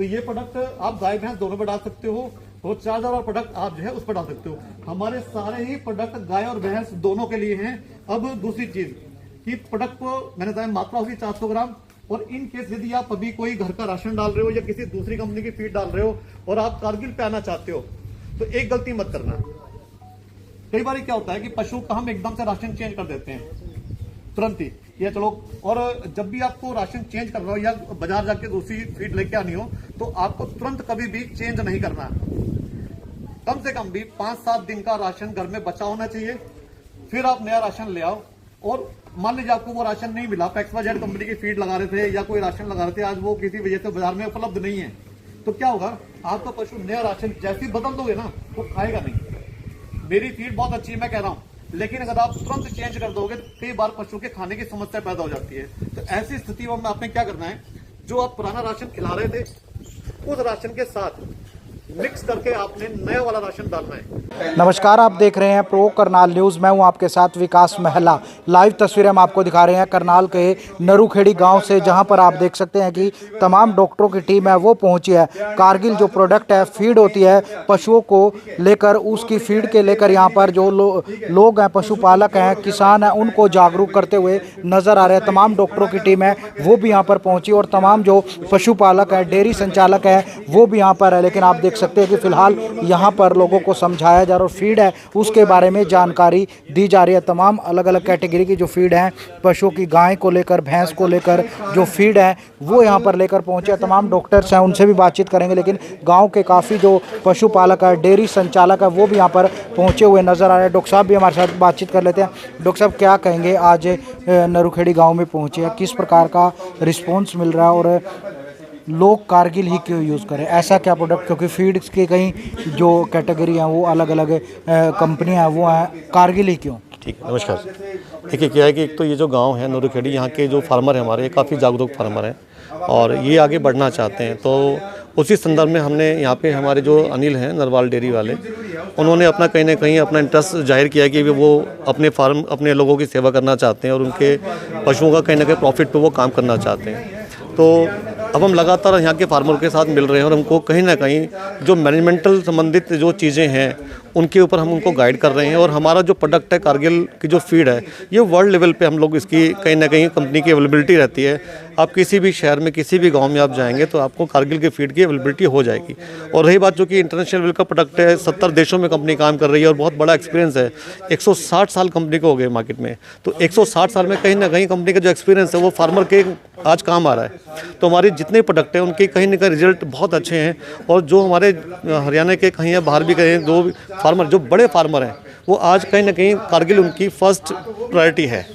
तो ये प्रोडक्ट आप गाय भैंस दोनों पर डाल सकते हो और चार्जर और प्रोडक्ट आप जो है उस पर डाल सकते हो। हमारे सारे ही प्रोडक्ट गाय और भैंस दोनों के लिए हैं। अब दूसरी चीज कि प्रोडक्ट को मैंने बताया मात्रा होगी 400 ग्राम। और इन केस यदि आप अभी कोई घर का राशन डाल रहे हो या किसी दूसरी कंपनी की फीड डाल रहे हो और आप कारगिल पे आना चाहते हो तो एक गलती मत करना। कई बार क्या होता है कि पशु का हम एकदम से राशन चेंज कर देते हैं तुरंत ही, या चलो, और जब भी आपको राशन चेंज करना हो या बाजार जाके दूसरी फीड लेके आनी हो तो आपको तुरंत कभी भी चेंज नहीं करना। कम से कम भी 5-7 दिन का राशन घर में बचा होना चाहिए, फिर आप नया राशन ले आओ। और मान लीजिए आपको वो राशन नहीं मिला, XYZ कंपनी की फीड लगा रहे थे या कोई राशन लगा रहे थे, आज वो किसी वजह से बाजार में उपलब्ध नहीं है, तो क्या होगा, आपका पशु नया राशन जैसे ही बदल दोगे ना वो खाएगा नहीं। मेरी फीड बहुत अच्छी है मैं कह रहा हूं, लेकिन अगर आप तुरंत चेंज कर दोगे तो कई बार पशु के खाने की समस्या पैदा हो जाती है। तो ऐसी स्थिति में आपने क्या करना है, जो आप पुराना राशन खिला रहे थे उस राशन के साथ मिक्स करके आपने नया वाला राशन डालना है। नमस्कार, आप देख रहे हैं प्रो करनाल न्यूज़। मैं हूं आपके साथ विकास महला। लाइव तस्वीरें हम आपको दिखा रहे हैं करनाल के नरूखेड़ी गांव से, जहां पर आप देख सकते हैं कि तमाम डॉक्टरों की टीम है वो पहुंची है। कारगिल जो प्रोडक्ट है, फीड होती है पशुओं को लेकर, उसकी फीड के लेकर यहाँ पर जो लोग हैं, पशुपालक हैं, किसान हैं, उनको जागरूक करते हुए नजर आ रहे हैं। तमाम डॉक्टरों की टीम है वो भी यहाँ पर पहुंची और तमाम जो पशुपालक है, डेयरी संचालक है वो भी यहाँ पर है। लेकिन आप देख सकते हैं कि फिलहाल यहाँ पर लोगों को समझाया जा रहा है और फीड है उसके बारे में जानकारी दी जा रही है। तमाम अलग अलग कैटेगरी की जो फीड है पशुओं की, गाय को लेकर, भैंस को लेकर जो फीड है वो यहाँ पर लेकर पहुंचे। तमाम डॉक्टर्स हैं उनसे भी बातचीत करेंगे, लेकिन गांव के काफ़ी जो पशुपालक है, डेयरी संचालक है वो भी यहाँ पर पहुंचे हुए नजर आ रहे हैं। डॉक्टर साहब भी हमारे साथ बातचीत कर लेते हैं। डॉक्टर साहब, क्या कहेंगे, आज नरूखेड़ी गाँव में पहुँचे हैं, किस प्रकार का रिस्पॉन्स मिल रहा है और लोग कारगिल ही क्यों यूज़ करें? ऐसा क्या प्रोडक्ट, क्योंकि फीड्स के कई जो कैटेगरी हैं वो अलग अलग कंपनियां हैं, वो हैं, कारगिल ही क्यों? ठीक है, नमस्कार। देखिए क्या है कि एक तो ये जो गांव है नरूखेड़ी, यहाँ के जो फार्मर हैं हमारे, काफ़ी जागरूक फार्मर हैं और ये आगे बढ़ना चाहते हैं। तो उसी संदर्भ में हमने यहाँ पे हमारे जो अनिल हैं नरवाल डेयरी वाले, उन्होंने अपना कहीं ना कहीं अपना इंटरेस्ट जाहिर किया कि वो अपने फार्म, अपने लोगों की सेवा करना चाहते हैं और उनके पशुओं का कहीं ना कहीं प्रॉफिट पे वो काम करना चाहते हैं। तो अब हम लगातार यहाँ के फार्मर के साथ मिल रहे हैं और हमको कहीं ना कहीं जो मैनेजमेंटल संबंधित जो चीज़ें हैं उनके ऊपर हम उनको गाइड कर रहे हैं। और हमारा जो प्रोडक्ट है कारगिल की जो फीड है, ये वर्ल्ड लेवल पे हम लोग इसकी कहीं ना कहीं कंपनी की अवेलेबिलिटी रहती है। आप किसी भी शहर में, किसी भी गांव में आप जाएंगे तो आपको कारगिल की फीड की अवेलेबिलिटी हो जाएगी। और रही बात जो कि इंटरनेशनल लेवल का प्रोडक्ट है, 70 देशों में कंपनी काम कर रही है और बहुत बड़ा एक्सपीरियंस है। 160 साल कंपनी को हो गए मार्केट में, तो 160 साल में कहीं ना कहीं कंपनी का जो एक्सपीरियंस है वो फार्मर के आज काम आ रहा है। तो हमारे जितने प्रोडक्ट हैं उनके कहीं ना कहीं रिजल्ट बहुत अच्छे हैं। और जो हमारे हरियाणा के कहीं या बाहर भी कहीं जो फार्मर, जो बड़े फार्मर हैं, वो आज कहीं ना कहीं कारगिल उनकी फर्स्ट प्रायोरिटी है।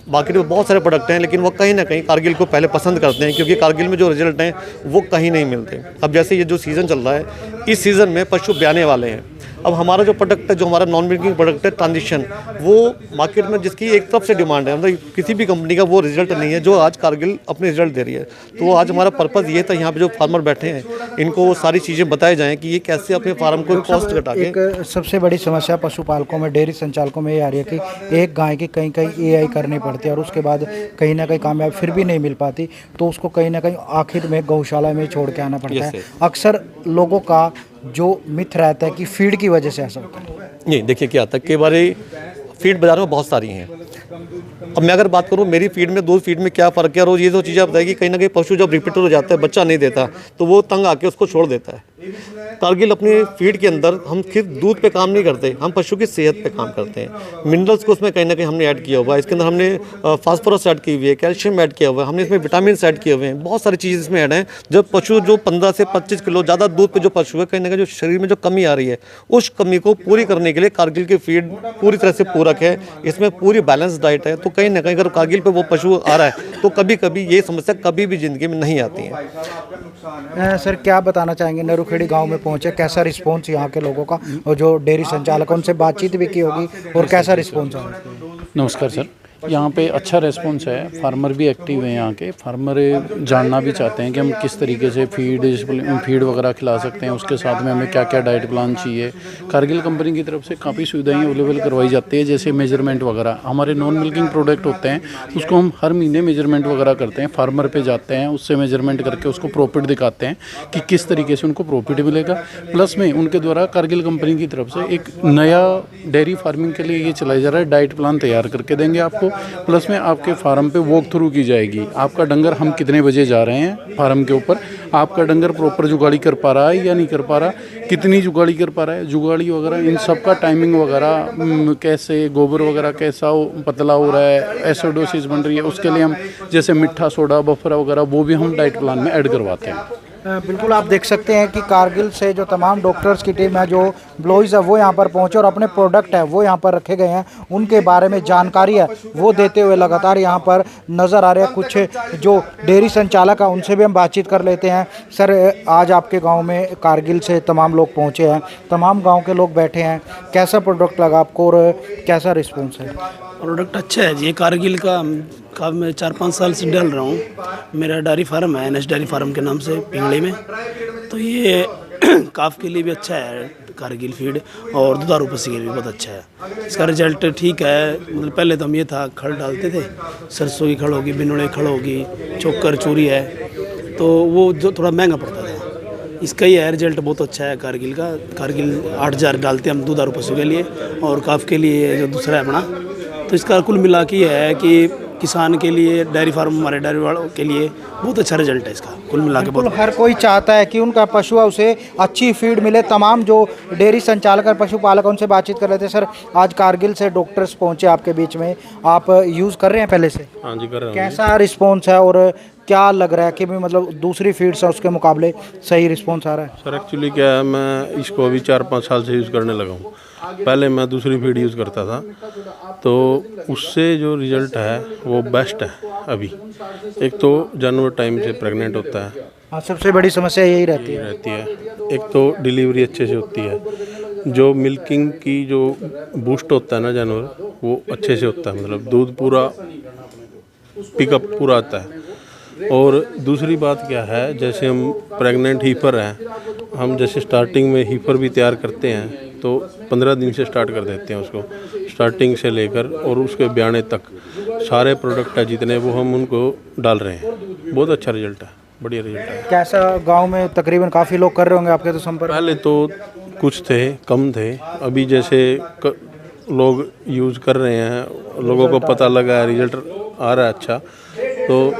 बाकी तो बहुत सारे प्रोडक्ट हैं लेकिन वो कहीं ना कहीं कारगिल को पहले पसंद करते हैं, क्योंकि कारगिल में जो रिजल्ट हैं वो कहीं नहीं मिलते। अब जैसे ये जो सीज़न चल रहा है, इस सीज़न में पशु ब्याने वाले हैं। अब हमारा जो प्रोडक्ट है, जो हमारा नॉन मिल्किंग प्रोडक्ट है ट्रांजिशन, वो मार्केट में जिसकी एक तरफ से डिमांड है, मतलब किसी भी कंपनी का वो रिजल्ट नहीं है जो आज कारगिल अपने रिजल्ट दे रही है। तो वो आज हमारा पर्पज़ ये था, यहाँ पे जो फार्मर बैठे हैं इनको वो सारी चीज़ें बताई जाएँ कि ये कैसे अपने फार्म को कॉस्ट घटा के। एक सबसे बड़ी समस्या पशुपालकों में, डेयरी संचालकों में ये आ रही है कि एक गाय की कहीं कहीं AI करनी पड़ती है और उसके बाद कहीं ना कहीं कामयाब फिर भी नहीं मिल पाती, तो उसको कहीं ना कहीं आखिर में गौशाला में छोड़ के आना पड़ता है। अक्सर लोगों का जो मिथ रहता है कि फीड की वजह से ऐसा होता है। नहीं, देखिए क्या आता है, कई बार फीड बाजार में बहुत सारी हैं। अब मैं अगर बात करूं मेरी फीड में, दूध फीड में क्या फ़र्क है, और ये जो चीज़ें बताएगी, कहीं ना कहीं पशु जब रिपीटर हो जाता है, बच्चा नहीं देता, तो वो तंग आके उसको छोड़ देता है। कारगिल अपनी फीड के अंदर हम सिर्फ दूध पे काम नहीं करते, हम पशु की सेहत पे काम करते हैं। मिनरल्स को उसमें कहीं ना कहीं हमने ऐड किया हुआ है। इसके अंदर हमने फास्फोरस ऐड की हुई है, कैल्शियम ऐड किया हुआ है, हमने इसमें विटामिन ऐड किए हुए हैं, बहुत सारी चीज़ इसमें ऐड हैं। जब पशु जो 15 से 25 किलो ज़्यादा दूध पे जो पशु है, कहीं ना कहीं जो शरीर में जो कमी आ रही है, उस कमी को पूरी करने के लिए कारगिल की फीड पूरी तरह से पूरक है। इसमें पूरी बैलेंस डाइट है। तो कहीं ना कहीं अगर कारगिल पे वो पशु आ रहा है तो कभी कभी ये समस्या कभी भी ज़िंदगी में नहीं आती है। सर, क्या बताना चाहेंगे, नरूखेड़ी गांव में पहुंचे, कैसा रिस्पांस यहाँ के लोगों का, और जो डेयरी संचालक उनसे बातचीत भी की होगी, और कैसा रिस्पांस है? नमस्कार सर, यहाँ पे अच्छा रेस्पॉन्स है, फार्मर भी एक्टिव हैं यहाँ के। फार्मर जानना भी चाहते हैं कि हम किस तरीके से फीड वगैरह खिला सकते हैं, उसके साथ में हमें क्या क्या डाइट प्लान चाहिए। कारगिल कंपनी की तरफ से काफ़ी सुविधाएं अवेलेबल करवाई जाती है, जैसे मेजरमेंट वगैरह। हमारे नॉन मिल्किंग प्रोडक्ट होते हैं, उसको हम हर महीने मेजरमेंट वगैरह करते हैं, फार्मर पे जाते हैं, उससे मेजरमेंट करके उसको प्रॉफिट दिखाते हैं कि किस तरीके से उनको प्रॉफिट मिलेगा। प्लस में उनके द्वारा कारगिल कंपनी की तरफ से एक नया डेयरी फार्मिंग के लिए ये चलाया जा रहा है, डाइट प्लान तैयार करके देंगे आपको। प्लस में आपके फार्म पे वॉक थ्रू की जाएगी, आपका डंगर हम कितने बजे जा रहे हैं फार्म के ऊपर, आपका डंगर प्रॉपर जुगाड़ी कर पा रहा है या नहीं कर पा रहा, कितनी जुगाड़ी कर पा रहा है, जुगाड़ी वगैरह इन सब का टाइमिंग वगैरह, कैसे गोबर वगैरह कैसा पतला हो रहा है, एसिडोसिस बन रही है, उसके लिए हम जैसे मिठा सोडा बफर वगैरह वो भी हम डाइट प्लान में ऐड करवाते हैं। बिल्कुल आप देख सकते हैं कि कारगिल से जो तमाम डॉक्टर्स की टीम है, जो एम्प्लॉइज़ है वो यहाँ पर पहुँचे और अपने प्रोडक्ट है वो यहाँ पर रखे गए हैं, उनके बारे में जानकारी है वो देते हुए लगातार यहाँ पर नज़र आ रहे हैं। कुछ जो डेयरी संचालक है उनसे भी हम बातचीत कर लेते हैं। सर, आज आपके गांव में कारगिल से तमाम लोग पहुँचे हैं, तमाम गाँव के लोग बैठे हैं, कैसा प्रोडक्ट लगा आपको और कैसा रिस्पॉन्स है? प्रोडक्ट अच्छा है जी। कारगिल का मैं 4-5 साल से डल रहा हूँ। मेरा डेयरी फार्म है NS डेयरी फार्म के नाम से पिंगली में। तो ये काफ के लिए भी अच्छा है कारगिल फीड, और दुधारू पशु के लिए भी बहुत अच्छा है। इसका रिजल्ट ठीक है। मतलब पहले तो हम ये था खड़ डालते थे, सरसों की खड़ होगी, बिनोड़े खड़ होगी, चोकर चूरी है, तो वो जो थोड़ा महंगा पड़ता था। इसका ही है रिजल्ट बहुत अच्छा है कारगिल का। कारगिल 8,000 डालते हैं हम दुधारू पशु के लिए, और काफ के लिए जो दूसरा है अपना। तो इसका कुल मिला के है कि किसान के लिए, डेयरी फार्म हमारे डेयरी वालों के लिए बहुत अच्छा रिजल्ट है इसका कुल मिला के। बिल्कुल हर कोई चाहता है कि उनका पशु है उसे अच्छी फीड मिले। तमाम जो डेयरी संचालक और पशुपालक उनसे बातचीत कर रहे थे। सर, आज कारगिल से डॉक्टर्स पहुंचे आपके बीच में, आप यूज़ कर रहे हैं पहले से? हाँ जी, कर रहे हैं। कैसा रिस्पॉन्स है और क्या लग रहा है कि मतलब दूसरी फीड्स है उसके मुकाबले सही रिस्पॉन्स आ रहा है? सर एक्चुअली क्या है, मैं इसको अभी 4-5 साल से यूज़ करने लगा हूँ। पहले मैं दूसरी फीड यूज़ करता था, तो उससे जो रिज़ल्ट है वो बेस्ट है अभी। एक तो जानवर टाइम से प्रेग्नेंट होता है। हाँ, सबसे बड़ी समस्या यही रहती है। एक तो डिलीवरी अच्छे से होती है, जो मिल्किंग की जो बूस्ट होता है ना जानवर, वो अच्छे से होता है, मतलब दूध पूरा पिकअप पूरा आता है। और दूसरी बात क्या है, जैसे हम प्रेग्नेंट हीफर हैं, हम जैसे स्टार्टिंग में हीफर भी तैयार करते हैं तो 15 दिन से स्टार्ट कर देते हैं उसको, स्टार्टिंग से लेकर और उसके ब्याने तक सारे प्रोडक्ट है जितने, वो हम उनको डाल रहे हैं। बहुत अच्छा रिजल्ट है, बढ़िया रिजल्ट है। कैसा गांव में तकरीबन काफ़ी लोग कर रहे होंगे आपके तो संपर्क? पहले तो कुछ थे, कम थे, अभी जैसे लोग यूज़ कर रहे हैं, लोगों को पता लगा है, रिजल्ट आ रहा है अच्छा। तो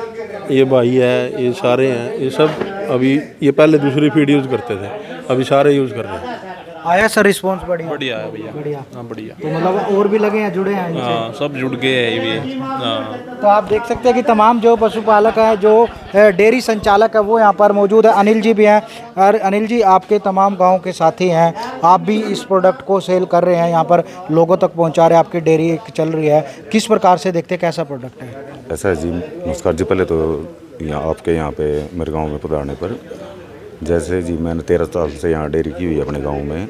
ये भाई है, ये सारे हैं, ये सब अभी, ये पहले दूसरी फीड यूज़ करते थे, अभी सारे यूज़ कर रहे हैं। आया सर रिस्पॉन्स? बढ़िया बढ़िया है भैया, बढ़िया। हाँ बढ़िया। तो मतलब और भी लगे हैं, जुड़े हैं इनसे? हाँ, सब जुड़ गए हैं ये भी। हाँ, तो आप देख सकते हैं कि तमाम जो पशुपालक हैं, जो डेयरी संचालक है वो यहाँ पर मौजूद है। अनिल जी भी हैं। और अनिल जी, आपके तमाम गांव के साथी हैं, आप भी इस प्रोडक्ट को सेल कर रहे हैं, यहाँ पर लोगों तक पहुँचा रहे हैं, आपकी डेयरी चल रही है, किस प्रकार से देखते हैं, कैसा प्रोडक्ट है? ऐसा है जी, नमस्कार जी। पहले तो यहाँ आपके यहाँ पे मेरे गाँव में पधारने पर, जैसे जी मैंने 13 साल से यहाँ डेयरी की हुई है अपने गाँव में,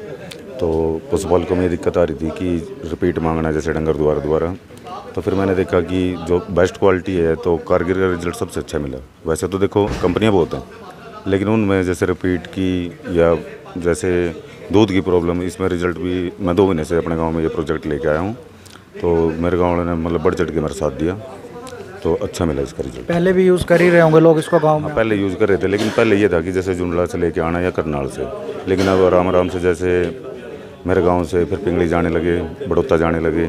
तो पशुपालकों में ये दिक्कत आ रही थी कि रिपीट मांगना जैसे डंगर दोबारा। तो फिर मैंने देखा कि जो बेस्ट क्वालिटी है तो कारगिल का रिजल्ट सबसे अच्छा मिला। वैसे तो देखो कंपनियां बहुत हैं, लेकिन उनमें जैसे रिपीट की या जैसे दूध की प्रॉब्लम, इसमें रिजल्ट भी मैं 2 महीने से अपने गाँव में ये प्रोजेक्ट लेके आया हूँ, तो मेरे गाँव वालों ने मतलब बढ़ चढ़ के मेरा साथ दिया, तो अच्छा मिला इसका रिजल्ट। पहले भी यूज़ कर ही रहे होंगे लोग इसको गाँव में? पहले यूज़ कर रहे थे, लेकिन पहले ये था कि जैसे जुमला से लेके आना या करनाल से, लेकिन अब आराम से जैसे मेरे गांव से फिर पिंगली जाने लगे, बड़ौता जाने लगे,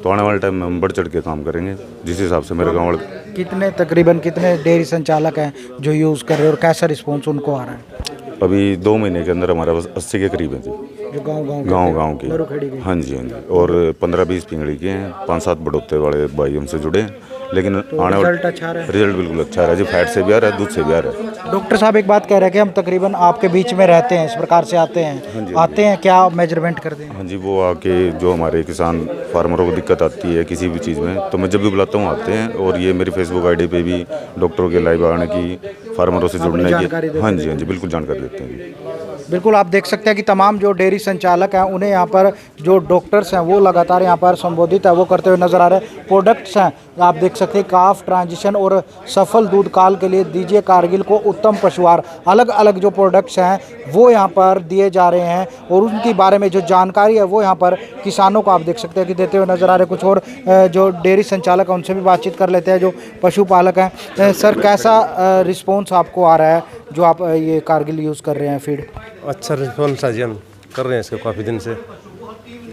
तो आने वाले टाइम में हम बढ़ चढ़ के काम करेंगे जिस हिसाब से मेरे गाँव वाले। तकरीबन कितने डेयरी संचालक हैं जो यूज़ कर रहे हैं और कैसा रिस्पॉन्स उनको आ रहा है? अभी 2 महीने के अंदर हमारे पास 80 के करीब हैं जी, जो गाँव के। हाँ जी, और 15-20 पिंगली के हैं, 5-7 बड़ौते वाले भाई हमसे जुड़े हैं, लेकिन आने रिजल्ट अच्छा आ रहा है? रिजल्ट बिल्कुल अच्छा आ रहा है जी। फैट से भी आ रहा है, दूध से भी आ रहा है। डॉक्टर साहब एक बात कह रहे हैं कि हम तकरीबन आपके बीच में रहते हैं, इस प्रकार से आते हैं, आते हैं क्या मेजरमेंट करते हैं? हाँ जी, वो आके जो हमारे किसान फार्मरों को दिक्कत आती है किसी भी चीज़ में, तो मैं जब भी बुलाता हूँ आते हैं। और ये मेरी फेसबुक आईडी पे भी डॉक्टरों के लाइव आने की, फार्मरों से जुड़ने की, हाँ जी बिल्कुल जानकारी देते हैं। बिल्कुल आप देख सकते हैं कि तमाम जो डेयरी संचालक हैं उन्हें यहाँ पर जो डॉक्टर्स हैं वो लगातार यहाँ पर संबोधित है वो करते हुए नजर आ रहे हैं। प्रोडक्ट्स हैं आप देख सकते हैं, काफ ट्रांजिशन और सफल दूध काल के लिए दीजिए कारगिल को उत्तम पशुआहार, अलग अलग जो प्रोडक्ट्स हैं वो यहाँ पर दिए जा रहे हैं और उनके बारे में जो जानकारी है वो यहाँ पर किसानों को आप देख सकते हैं कि देते हुए नजर आ रहे हैं। कुछ और जो डेयरी संचालक हैं उनसे भी बातचीत कर लेते हैं जो पशुपालक हैं। सर कैसा रिस्पॉन्स आपको आ रहा है जो आप ये कारगिल यूज़ कर रहे हैं फीड? अच्छा रिस्पॉन्स है जी, हम कर रहे हैं इसको काफ़ी दिन से।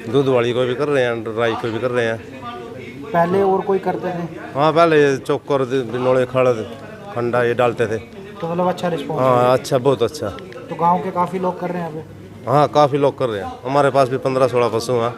दूध वाली को भी कर रहे हैं, ड्राई को भी कर रहे हैं। पहले और कोई करते थे? हाँ पहले चोकर बिनोड़े खड़ खंडा ये डालते थे। तो मतलब अच्छा रिस्पॉन्स? हाँ अच्छा, बहुत अच्छा। तो गांव के काफ़ी लोग कर रहे हैं अभी? हाँ काफ़ी लोग कर रहे हैं, हमारे पास भी 15-16 पशु हैं।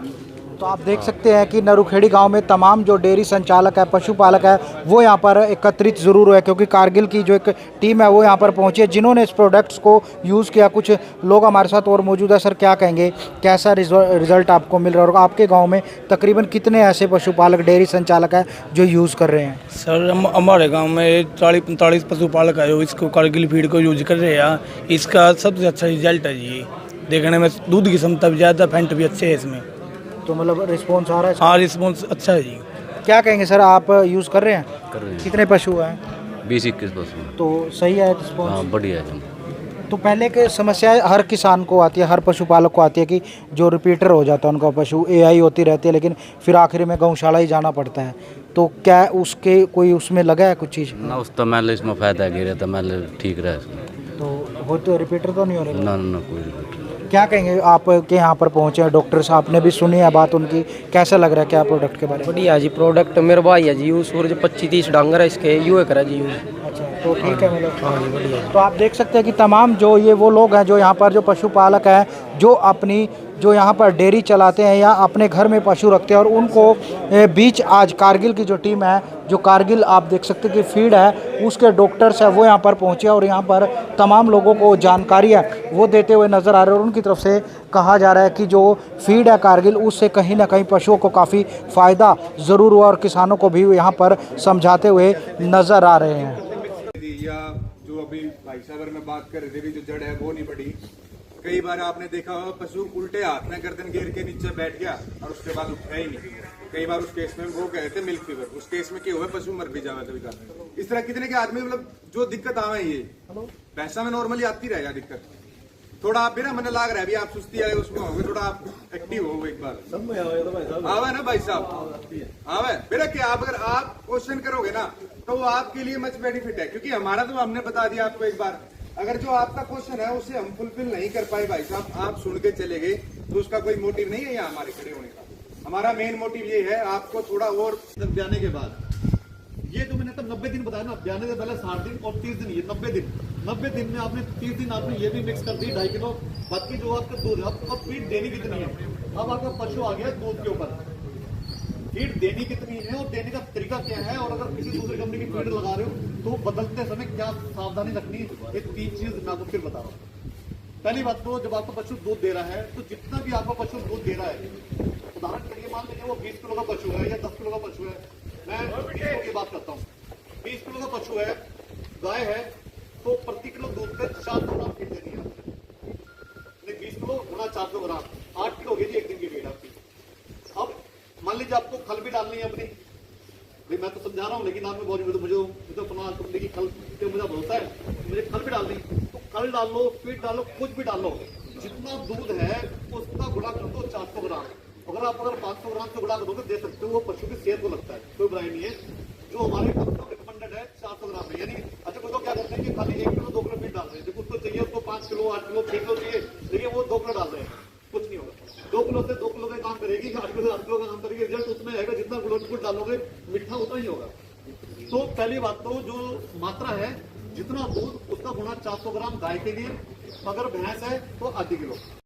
तो आप देख सकते हैं कि नरुखेड़ी गांव में तमाम जो डेयरी संचालक है, पशुपालक है, वो यहाँ पर एकत्रित ज़रूर हुए क्योंकि कारगिल की जो एक टीम है वो यहाँ पर पहुँची है जिन्होंने इस प्रोडक्ट्स को यूज़ किया। कुछ लोग हमारे साथ और मौजूद है। सर क्या कहेंगे, कैसा रिजल्ट आपको मिल रहा है और आपके गाँव में तकरीबन कितने ऐसे पशुपालक डेयरी संचालक हैं जो यूज़ कर रहे हैं? सर हमारे गांव में 40-45 पशुपालक है जो इसको कारगिल फीड को यूज कर रहे हैं। इसका सबसे अच्छा रिजल्ट है जी, देखने में दूध की क्षमता भी ज़्यादा, फैंट भी अच्छे है इसमें। तो मतलब रिस्पॉन्स आ रहा है? हाँ रिस्पॉन्स अच्छा है जी। क्या कहेंगे सर, आप यूज़ कर रहे हैं? कर रहे हैं। कितने पशु हैं? 20-21 पशु। तो सही है रिस्पॉन्स? हाँ बढ़िया है। तो पहले के समस्या हर किसान को आती है, हर पशुपालक को आती है कि जो रिपीटर हो जाता है उनका पशु, एआई होती रहती है लेकिन फिर आखिर में गौशाला ही जाना पड़ता है। तो क्या उसके कोई उसमें लगा है कुछ चीज़? ना उस तमैल इसमें फ़ायदा गिरे तमैल ठीक रहे इसमें। तो वो तो रिपीटर तो नहीं हो रहा? ना कोई रिपीट। क्या कहेंगे, आपके यहाँ पर पहुँचे हैं डॉक्टर साहब ने भी सुनी है बात उनकी, कैसा लग रहा है क्या प्रोडक्ट के बारे में? बढ़िया जी प्रोडक्ट, मेरे भाई है जी यूज सूरज 25-30 डांगर है इसके यूँ करा जी यूज। अच्छा तो ठीक है मतलब। हाँ जी बढ़िया। तो आप देख सकते हैं कि तमाम जो ये वो लोग हैं जो यहाँ पर जो पशुपालक हैं जो अपनी जो यहाँ पर डेयरी चलाते हैं या अपने घर में पशु रखते हैं और उनको बीच आज कारगिल की जो टीम है, जो कारगिल आप देख सकते हैं कि फीड है उसके डॉक्टर्स हैं वो यहाँ पर पहुँचे और यहाँ पर तमाम लोगों को जानकारी है वो देते हुए नज़र आ रहे हैं और उनकी तरफ से कहा जा रहा है कि जो फीड है कारगिल उससे कहीं ना कहीं पशुओं को काफ़ी फ़ायदा ज़रूर हुआ और किसानों को भी यहाँ पर समझाते हुए नज़र आ रहे हैं। या जो अभी भाई साहब में बात कर रहे थे भी जो जड़ है वो नहीं बढ़ी। कई बार आपने देखा होगा पशु उल्टे हाथ में गर्दन गिर के नीचे बैठ गया और उसके बाद उठा ही नहीं। कई बार उस केस में वो कहे थे मिल्क फीवर, उस केस में क्या हुआ पशु मर भी जावे कभी का। इस तरह कितने के आदमी मतलब जो दिक्कत आवे ये पैसा में नॉर्मली आती रहेगा दिक्कत। थोड़ा आप भी ना मैंने लाग रहा है अभी आप सुस्ती आए उसमें हो गए, थोड़ा आप एक्टिव हो एक बार आवे ना भाई साहब आवे मेरा क्या। आप अगर आप क्वेश्चन करोगे ना तो वो आपके लिए मच बेनिफिट है क्योंकि हमारा तो हमने बता दिया आपको एक बार। अगर जो आपका क्वेश्चन है उसे हम फुलफिल नहीं कर पाए भाई साहब, आप सुन के चले गए तो उसका कोई मोटिव नहीं है यहाँ हमारे खड़े होने का। हमारा मेन मोटिव ये है आपको थोड़ा और ब्याने के बाद ये जो मैंने तो 90 दिन बताया ना, ब्याने से पहले 60 दिन और 30 दिन, ये 90 दिन में आपने 30 दिन आपने ये भी मिक्स कर दी 2.5 किलो। बाकी जो आपका दूध है अब फीड देनी कितनी है, अब आपका पशु आ गया दूध के ऊपर, फीड देनी कितनी है और देने का तरीका क्या है और अगर किसी दूसरी कंपनी की फीड लगा रहे हो तो बदलते समय क्या सावधानी रखनी है, ये 3 चीज मैं आपको फिर बता रहा हूँ। पहली बात तो जब आपका पशु दूध दे रहा है तो जितना भी आपका पशु दूध दे रहा है, उदाहरण के लिए मान लीजिए वो 20 किलो का पशु है या 10 किलो का पशु है, मैं 20 किलो की बात करता हूँ, 20 किलो का पशु है, गाय है तो प्रति किलो दूध पे 400 ग्राम फीड देनी है। 20 किलो गुना 400 ग्राम 8 किलो होगी एक दिन की फीड आपकी। अब मान लीजिए आपको खल भी डालनी है अपनी, भाई मैं तो समझा रहा हूँ लेकिन आपने बहुत मुझे तो अपना कंपनी की खल पे मुझे भरोसा है, मुझे खल भी डालनी तो खल डाल लो, फीड डालो, कुछ भी डाल लो, जितना दूध है उसका गुणा कर दो 400 ग्राम। अगर आप 500 ग्राम से गुणा कर दोगे दे सकते हो, वो पशु की सेहत को लगता है, कोई बुराई नहीं है। जो हमारे रिकमेंडेड है 400 ग्राम में, यानी अच्छा कोई तो क्या करते हैं कि खाली 1 किलो 2 किलो फीड डाल रहे हैं, जब उसको चाहिए उसको 5 किलो 8 किलो 6 किलो चाहिए, देखिए वो 2 किलो डाल रहे हैं, कुछ नहीं होगा। 2 किलो से 2 किलो का काम करेगी, 8 किलो से 8 किलो का काम करेगी, रिजल्ट उसमें आएगा जितना गुड़ डालोगे मीठा उतना ही होगा। तो पहली बात तो जो मात्रा है जितना दूध उसका गुणा 400 ग्राम गाय के लिए, अगर भैंस है तो आधी किलो।